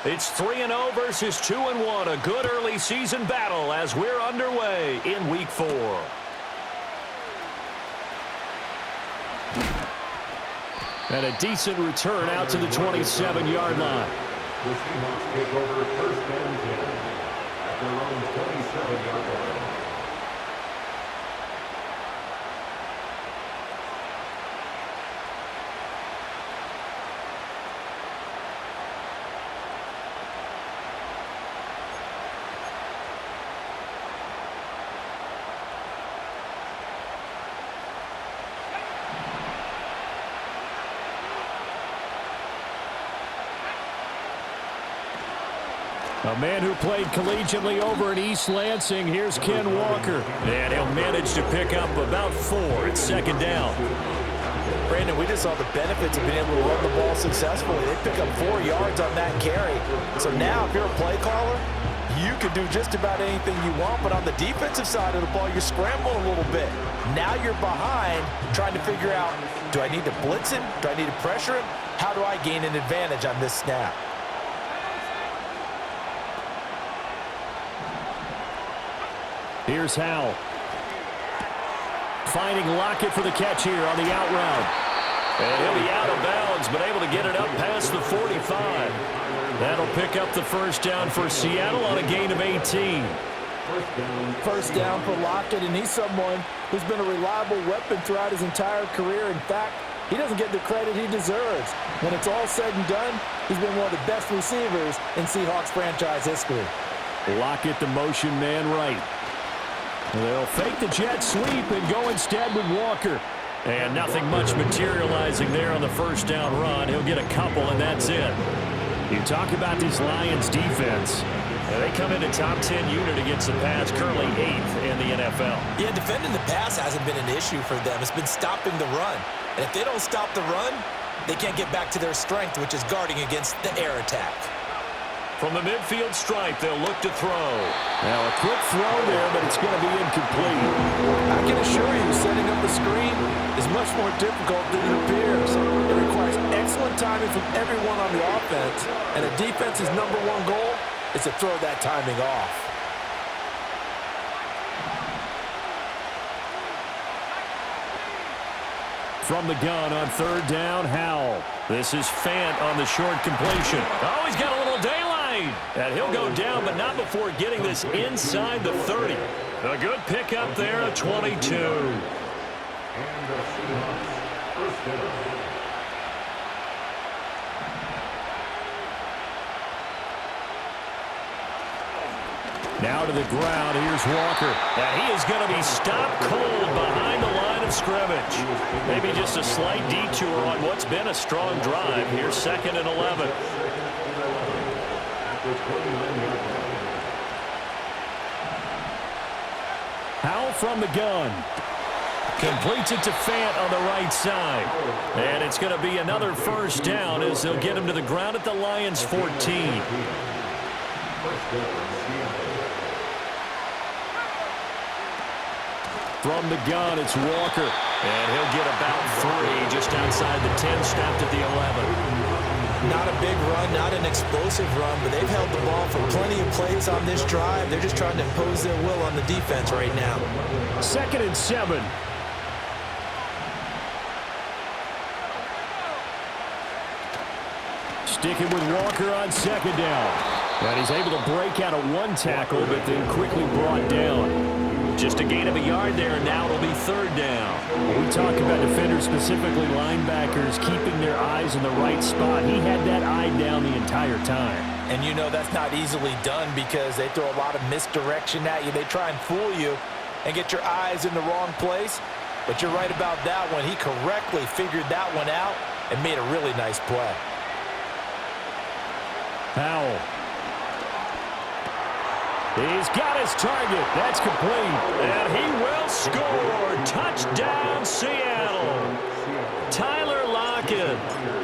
It's 3-0 versus 2-1. A good early season battle as we're underway in Week 4. And a decent return out to the 27-yard line. The Seahawks take over first and 10 at their own 27-yard line. A man who played collegiately over in East Lansing. Here's Ken Walker. And he'll manage to pick up about 4. It's second down. Brandon, we just saw the benefits of being able to run the ball successfully. They pick up 4 yards on that carry. So now if you're a play caller, you can do just about anything you want. But on the defensive side of the ball, you're scrambling a little bit. Now you're behind trying to figure out, do I need to blitz him? Do I need to pressure him? How do I gain an advantage on this snap? Here's Howell. Finding Lockett for the catch here on the out route. And he'll be out of bounds, but able to get it up past the 45. That'll pick up the first down for Seattle on a gain of 18. First down for Lockett, and he's someone who's been a reliable weapon throughout his entire career. In fact, he doesn't get the credit he deserves. When it's all said and done, he's been one of the best receivers in Seahawks franchise history. Lockett, the motion man right. They'll fake the jet sweep and go instead with Walker. And nothing much materializing there on the first down run. He'll get a couple, and that's it. You talk about this Lions defense. They come in a top 10 unit against the pass, currently 8th in the NFL. Yeah, defending the pass hasn't been an issue for them. It's been stopping the run. And if they don't stop the run, they can't get back to their strength, which is guarding against the air attack. From the midfield stripe, they'll look to throw. Now a quick throw there, but it's going to be incomplete. I can assure you, setting up a screen is much more difficult than it appears. It requires excellent timing from everyone on the offense, and a defense's #1 goal is to throw that timing off. From the gun on third down, Howell. This is Fant on the short completion. Oh, he's got a little daylight. And he'll go down, but not before getting this inside the 30. A good pickup there at 22. And the Seahawks first down. Now to the ground, here's Walker. And he is going to be stopped cold behind the line of scrimmage. Maybe just a slight detour on what's been a strong drive. Here's 2nd and 11. Howell from the gun. Completes it to Fant on the right side. And it's going to be another first down as they'll get him to the ground at the Lions' 14. From the gun, it's Walker. And he'll get about 3 just outside the 10, snapped at the 11. Not a big run, not an explosive run, but they've held the ball for plenty of plays on this drive. They're just trying to impose their will on the defense right now. 2nd and 7. Sticking with Walker on 2nd down. And he's able to break out of 1 tackle, but then quickly brought down. Just a gain of a yard there, and now it'll be 3rd down. When we talk about defenders, specifically linebackers, keeping their eyes in the right spot. He had that eye down the entire time. And you know that's not easily done because they throw a lot of misdirection at you. They try and fool you and get your eyes in the wrong place. But you're right about that one. He correctly figured that one out and made a really nice play. Howell. He's got his target. That's complete. And he will score. Touchdown, Seattle. Tyler Lockett,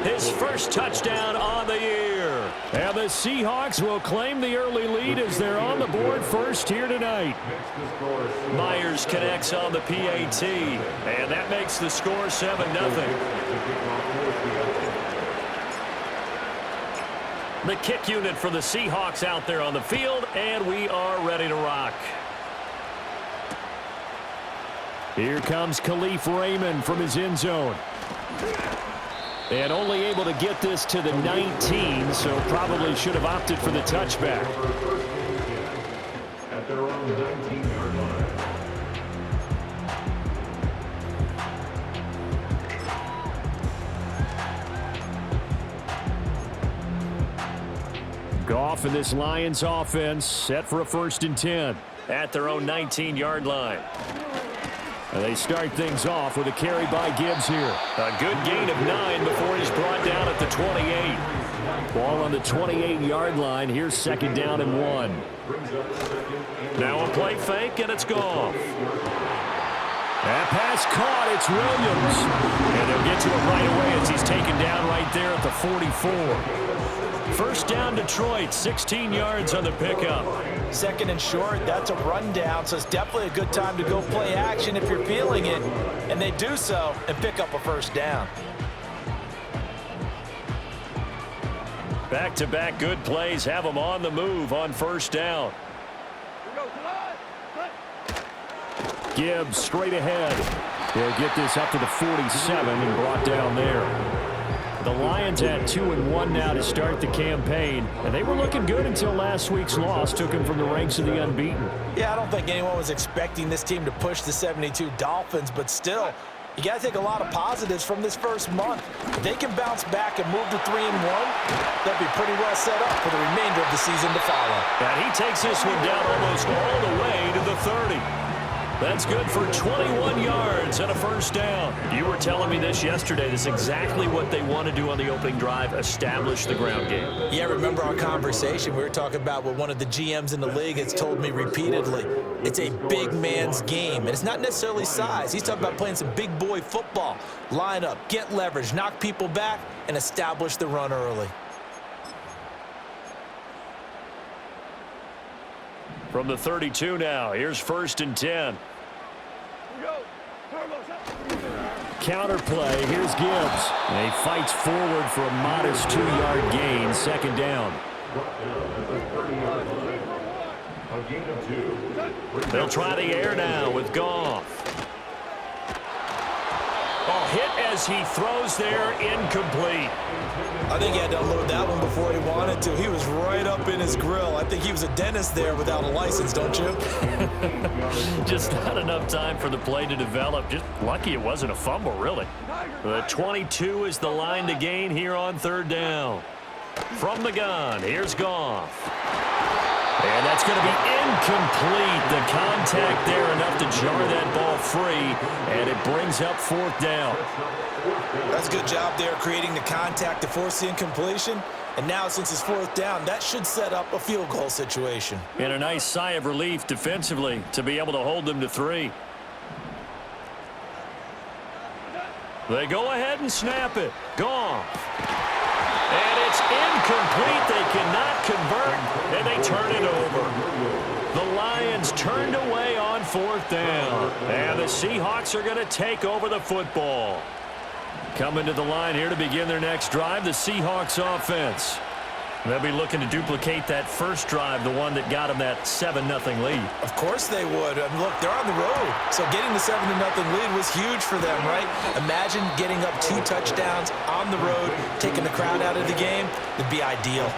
his first touchdown on the year. And the Seahawks will claim the early lead as they're on the board first here tonight. Myers connects on the PAT, and that makes the score 7-0. The kick unit for the Seahawks out there on the field, and we are ready to rock. Here comes Khalif Raymond from his end zone. And only able to get this to the 19, so probably should have opted for the touchback. At their own 19-yard line. Goff and this Lions offense set for a 1st and 10 at their own 19-yard line. And they start things off with a carry by Gibbs here. A good gain of 9 before he's brought down at the 28. Ball on the 28-yard line. Here's 2nd down and 1. Now a play fake, and it's Goff. That pass caught. It's Williams. And they'll get to it right away as he's taken down right there at the 44. 1st down Detroit, 16 yards on the pickup. 2nd and short, that's a rundown, so it's definitely a good time to go play action if you're feeling it. And they do so and pick up a 1st down. Back-to-back good plays have them on the move on 1st down. Gibbs straight ahead. He'll get this up to the 47 and brought down there. The Lions at 2-1 now to start the campaign, and they were looking good until last week's loss took them from the ranks of the unbeaten. Yeah, I don't think anyone was expecting this team to push the 72 Dolphins, but still, you got to take a lot of positives from this first month. If they can bounce back and move to 3-1, they'll be pretty well set up for the remainder of the season to follow. And he takes this one down almost all the way to the 30. That's good for 21 yards and a 1st down. You were telling me this yesterday. This is exactly what they want to do on the opening drive, establish the ground game. Yeah, remember our conversation? We were talking about what one of the GMs in the league has told me repeatedly. It's a big man's game, and it's not necessarily size. He's talking about playing some big boy football. Line up, get leverage, knock people back, and establish the run early. From the 32 now, here's 1st and 10. Counter play, here's Gibbs. And he fights forward for a modest 2-yard gain, 2nd down. They'll try the air now with Goff. Oh, hit as he throws there, incomplete. I think he had to unload that one before he wanted to. He was right up in his grill. I think he was a dentist there without a license, don't you? Just not enough time for the play to develop. Just lucky it wasn't a fumble, really. The 22 is the line to gain here on 3rd down. From the gun, here's Goff. And that's going to be incomplete. The contact there enough to jar that ball free, and it brings up 4th down. That's a good job there creating the contact to force the incompletion. And now since it's 4th down, that should set up a field goal situation. And a nice sigh of relief defensively to be able to hold them to 3. They go ahead and snap it. Goff. And it's incomplete. They cannot convert, and they turn it over. The Lions turned away on 4th down, and the Seahawks are going to take over the football. Coming to the line here to begin their next drive, the Seahawks offense. They'll be looking to duplicate that first drive, the one that got them that 7-0 lead. Of course they would. I mean, look, they're on the road. So getting the 7-0 lead was huge for them, right? Imagine getting up 2 touchdowns on the road, taking the crowd out of the game. It'd be ideal.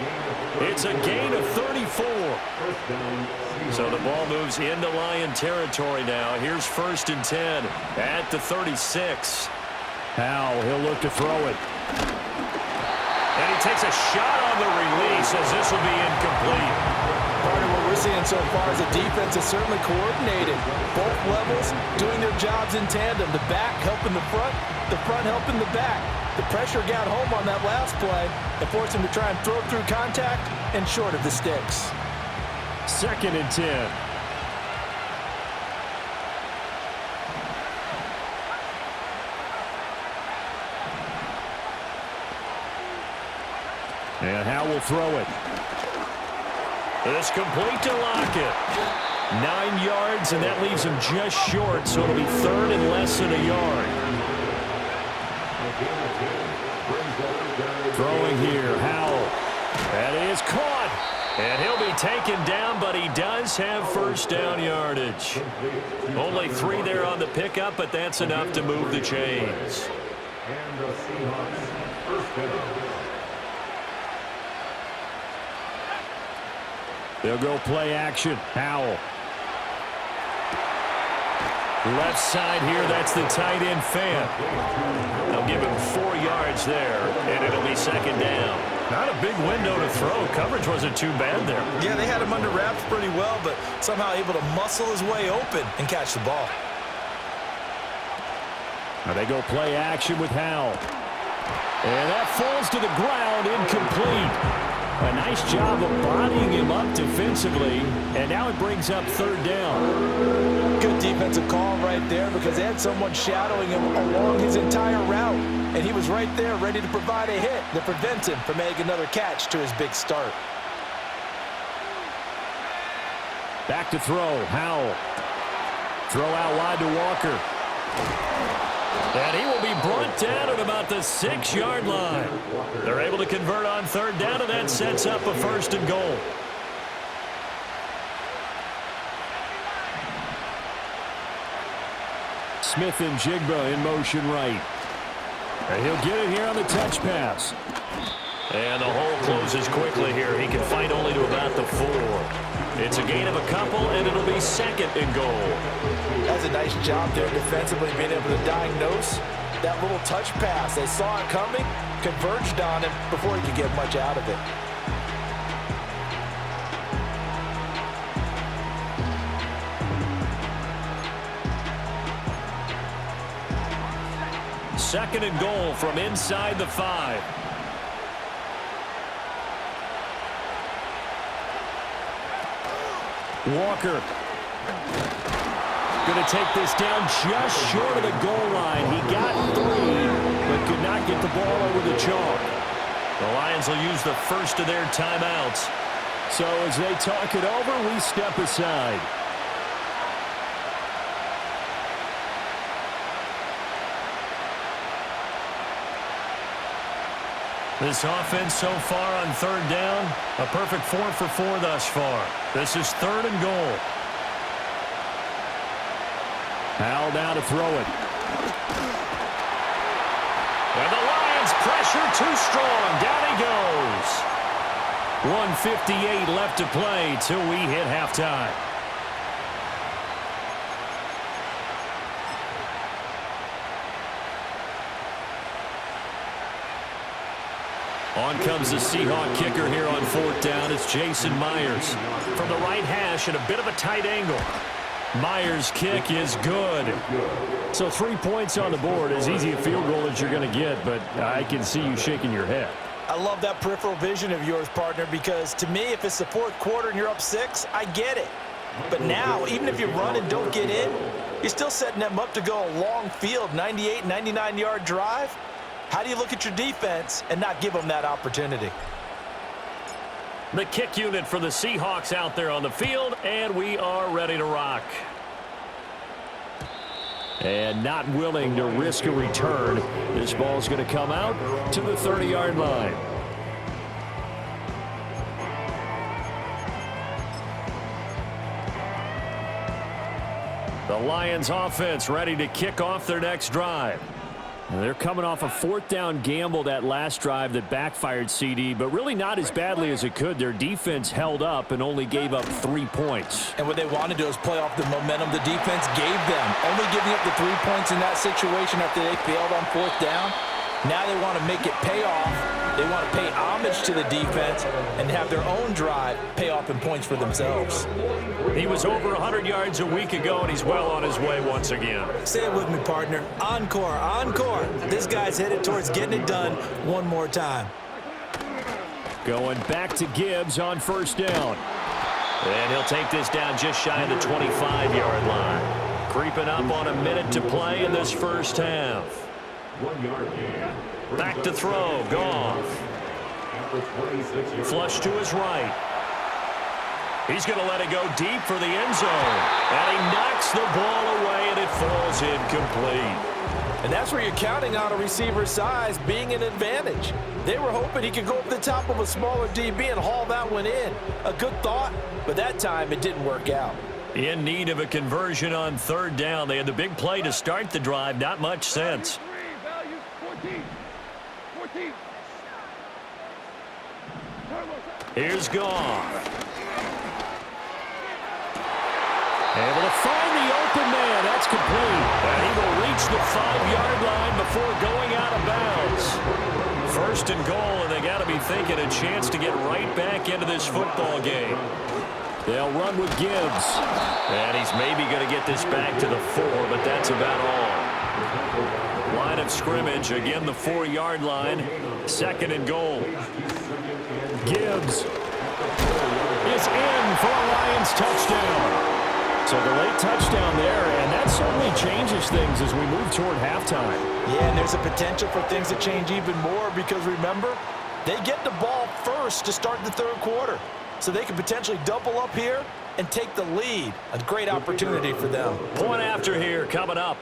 It's a gain of 34. So the ball moves into Lion territory now. Here's 1st and 10 at the 36. Howell, he'll look to throw it. And he takes a shot on the release as this will be incomplete. Part of what we're seeing so far is the defense is certainly coordinated. Both levels doing their jobs in tandem. The back helping the front helping the back. The pressure got home on that last play and forced him to try and throw through contact and short of the sticks. 2nd and 10. And Howe will throw it. It's complete to Lockett. 9 yards, and that leaves him just short, so it'll be third and less than a yard. Throwing here, Howell. That is caught. And he'll be taken down, but he does have first down yardage. Only 3 there on the pickup, but that's enough to move the chains. And the Seahawks first down. They'll go play action. Howell. Left side here, that's the tight end fan. They'll give him 4 yards there, and it'll be second down. Not a big window to throw. Coverage wasn't too bad there. Yeah, they had him under wraps pretty well, but somehow able to muscle his way open and catch the ball. Now they go play action with Howell. And that falls to the ground, incomplete. A nice job of bodying him up defensively, and now it brings up third down. Good defensive call right there because they had someone shadowing him along his entire route, and he was right there ready to provide a hit that prevents him from making another catch to his big start. Back to throw, Howell. Throw out wide to Walker. And he will be brought down at about the 6-yard line. They're able to convert on third down, and that sets up a first and goal. Smith and Jigba in motion right. And he'll get it here on the touch pass. And the hole closes quickly here. He can fight only to about the 4. It's a gain of a couple, and it'll be second and goal. That's a nice job there defensively, being able to diagnose that little touch pass. They saw it coming, converged on him before he could get much out of it. Second and goal from inside the 5. Walker going to take this down just short of the goal line. He got 3, but could not get the ball over the chalk. The Lions will use the first of their timeouts. So as they talk it over, we step aside. This offense so far on third down, a perfect 4 for 4 thus far. This is third and goal. Howell now to throw it. And the Lions pressure too strong. Down he goes. 1:58 left to play till we hit halftime. On comes the Seahawk kicker here on fourth down. It's Jason Myers from the right hash at a bit of a tight angle. Myers' kick is good. So 3 points on the board. As easy a field goal as you're going to get, but I can see you shaking your head. I love that peripheral vision of yours, partner, because to me, if it's the fourth quarter and you're up 6, I get it. But now, even if you run and don't get in, you're still setting them up to go a long field, 98, 99-yard drive. How do you look at your defense and not give them that opportunity? The kick unit for the Seahawks out there on the field, and we are ready to rock. And not willing to risk a return. This ball's going to come out to the 30-yard line. The Lions offense ready to kick off their next drive. They're coming off a fourth down gamble that last drive that backfired, CD, but really not as badly as it could. Their defense held up and only gave up 3 points. And what they want to do is play off the momentum the defense gave them. Only giving up the 3 points in that situation after they failed on fourth down. Now they want to make it pay off. They want to pay homage to the defense and have their own drive pay off in points for themselves. He was over 100 yards a week ago, and he's well on his way once again. Say it with me, partner. Encore, encore. This guy's headed towards getting it done one more time. Going back to Gibbs on first down. And he'll take this down just shy of the 25-yard line. Creeping up on a minute to play in this first half. 1 yard gain. Back to throw, Goff. Number 26. Flush to his right. He's going to let it go deep for the end zone. And he knocks the ball away, and it falls incomplete. And that's where you're counting on a receiver's size being an advantage. They were hoping he could go up the top of a smaller DB and haul that one in. A good thought, but that time it didn't work out. In need of a conversion on third down. They had the big play to start the drive. Not much sense. Here's Goff. Able to find the open man. That's complete. And he will reach the 5-yard line before going out of bounds. First and goal, and they got to be thinking a chance to get right back into this football game. They'll run with Gibbs. And he's maybe going to get this back to the 4, but that's about all. Line of scrimmage, again the 4-yard line. Second and goal. Gibbs is in for a Lions touchdown. So the late touchdown there, and that certainly changes things as we move toward halftime. Yeah, and there's a potential for things to change even more because, remember, they get the ball first to start the third quarter. So they can potentially double up here and take the lead. A great opportunity for them. Point after here coming up.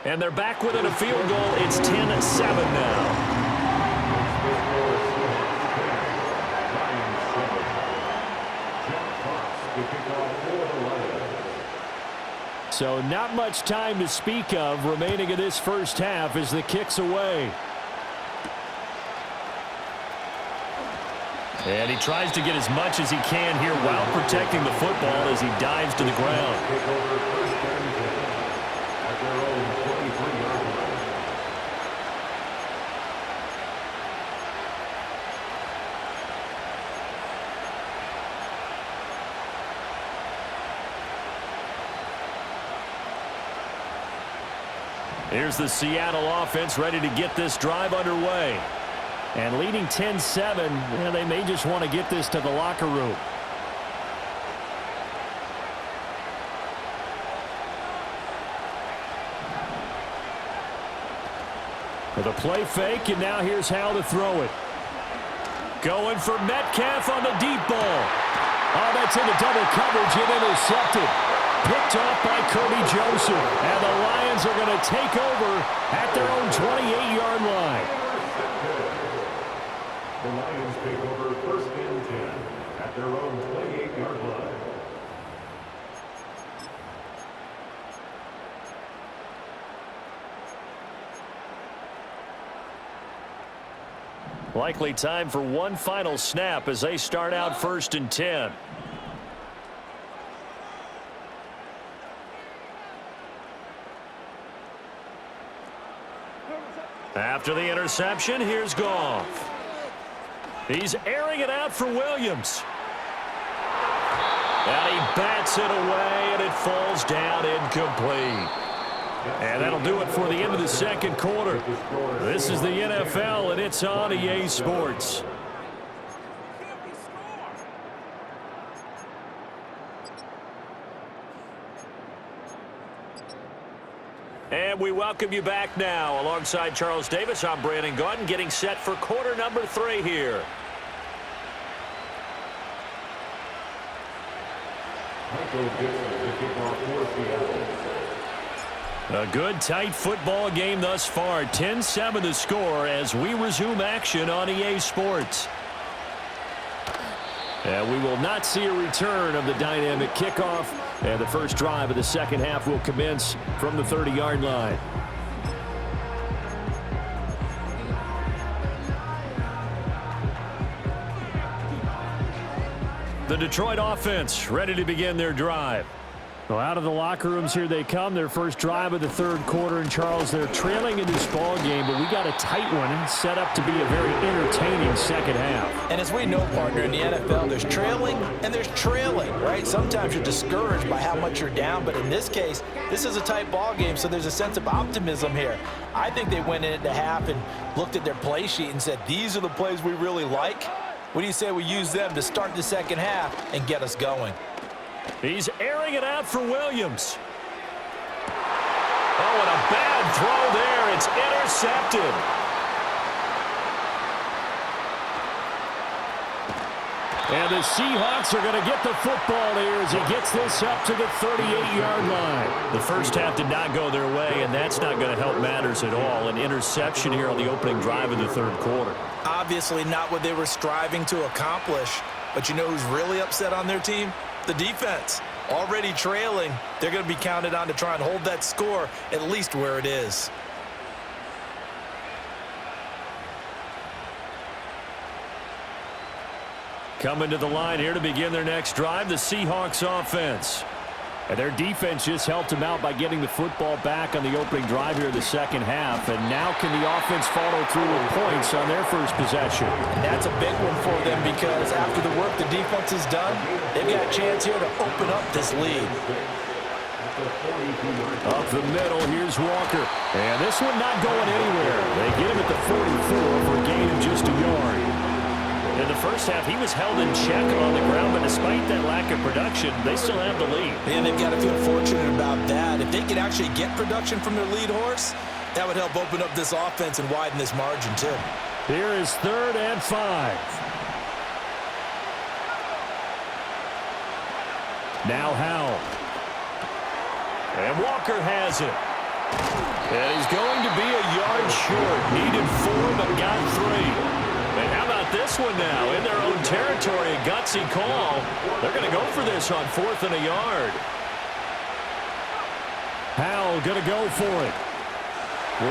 And they're back within a field goal. It's 10-7 now. So not much time to speak of remaining in this first half as the kick's away. And he tries to get as much as he can here while protecting the football as he dives to the ground. Here's the Seattle offense ready to get this drive underway. And leading 10-7, they may just want to get this to the locker room. With a play fake, and now here's how to throw it. Going for Metcalf on the deep ball. Oh, that's into double coverage and intercepted. Picked off by Kirby Joseph. And the Lions are going to take over at their own 28-yard line. The Lions take over first and 10 at their own 28-yard line. Likely time for one final snap as they start out first and 10. After the interception, here's Goff. He's airing it out for Williams. And he bats it away, and it falls down incomplete. And that'll do it for the end of the second quarter. This is the NFL, and it's on EA Sports. And we welcome you back now. Alongside Charles Davis, I'm Brandon Gaudin, getting set for quarter number 3 here. A good, tight football game thus far. 10-7 the score as we resume action on EA Sports. And we will not see a return of the dynamic kickoff. And the first drive of the second half will commence from the 30-yard line. The Detroit offense ready to begin their drive. Well, out of the locker rooms here they come. Their first drive of the third quarter. And Charles, they're trailing in this ball game, but we got a tight one set up to be a very entertaining second half. And as we know, partner, in the NFL, there's trailing and there's trailing, right? Sometimes you're discouraged by how much you're down, but in this case, this is a tight ball game, so there's a sense of optimism here. I think they went into half and looked at their play sheet and said, these are the plays we really like. What do you say we use them to start the second half and get us going? He's airing it out for Williams. Oh, and a bad throw there. It's intercepted. And the Seahawks are going to get the football here as he gets this up to the 38-yard line. The first half did not go their way, and that's not going to help matters at all. An interception here on the opening drive of the third quarter. Obviously not what they were striving to accomplish. But you know who's really upset on their team? The defense. Already trailing, they're going to be counted on to try and hold that score at least where it is. Coming to the line here to begin their next drive, the Seahawks offense. And their defense just helped them out by getting the football back on the opening drive here in the second half. And now can the offense follow through with points on their first possession? And that's a big one for them because after the work the defense has done, they've got a chance here to open up this lead. Up the middle, here's Walker. And this one not going anywhere. They get him at the 44 for a gain of just a yard. In the first half, he was held in check on the ground, but despite that lack of production, they still have the lead. And they've got to feel fortunate about that. If they could actually get production from their lead horse, that would help open up this offense and widen this margin, too. Here is 3rd and 5. Now Howell. And Walker has it. And he's going to be a yard short. Needed 4, but got 3. And how about this one now? In their own territory, a gutsy call. They're going to go for this on 4th and a yard. Howell going to go for it.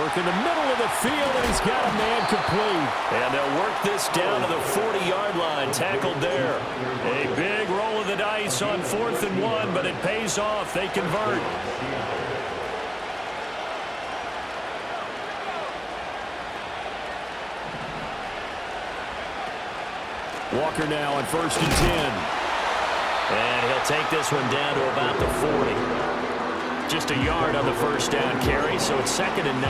Work in the middle of the field, and he's got a man complete. And they'll work this down to the 40-yard line, tackled there. A big roll of the dice on 4th and 1, but it pays off. They convert. Walker now on 1st and 10. And he'll take this one down to about the 40. Just a yard on the first down carry, so it's 2nd and 9.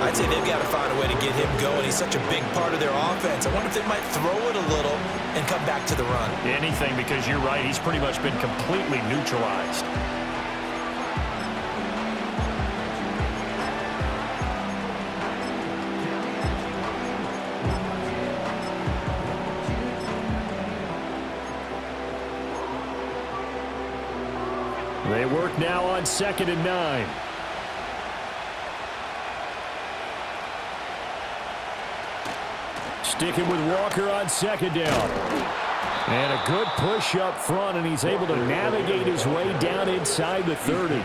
I'd say they've got to find a way to get him going. He's such a big part of their offense. I wonder if they might throw it a little and come back to the run. Anything, because you're right. He's pretty much been completely neutralized. They work now on 2nd and 9. Sticking with Walker on 2nd down. And a good push up front, and he's able to navigate his way down inside the 30.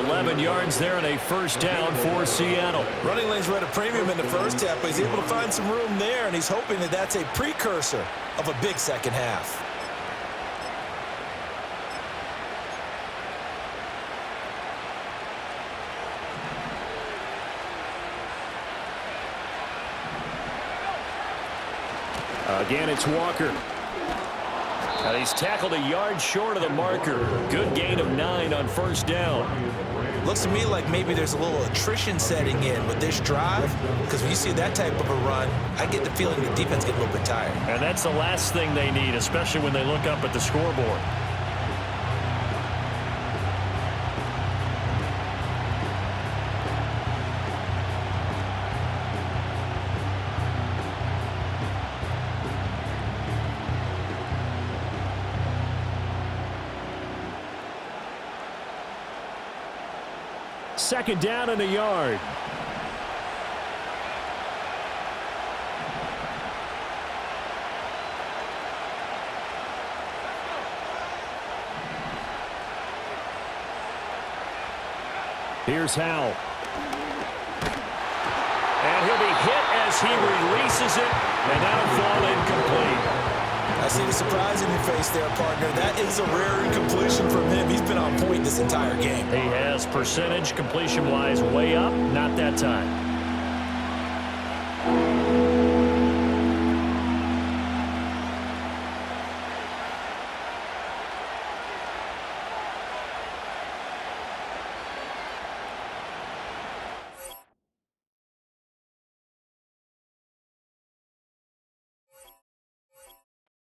11 yards there and a first down for Seattle. Running lanes were at a premium in the first half, but he's able to find some room there, and he's hoping that that's a precursor of a big second half. Again, it's Walker. And he's tackled a yard short of the marker. Good gain of 9 on first down. Looks to me like maybe there's a little attrition setting in with this drive, because when you see that type of a run, I get the feeling the defense gets a little bit tired. And that's the last thing they need, especially when they look up at the scoreboard. Second down in the yard. Here's Howell. And he'll be hit as he releases it, and that'll fall incomplete. I see the surprise in your face there, partner. That is a rare incompletion from him. He's been on point this entire game. He has percentage completion-wise way up, not that time.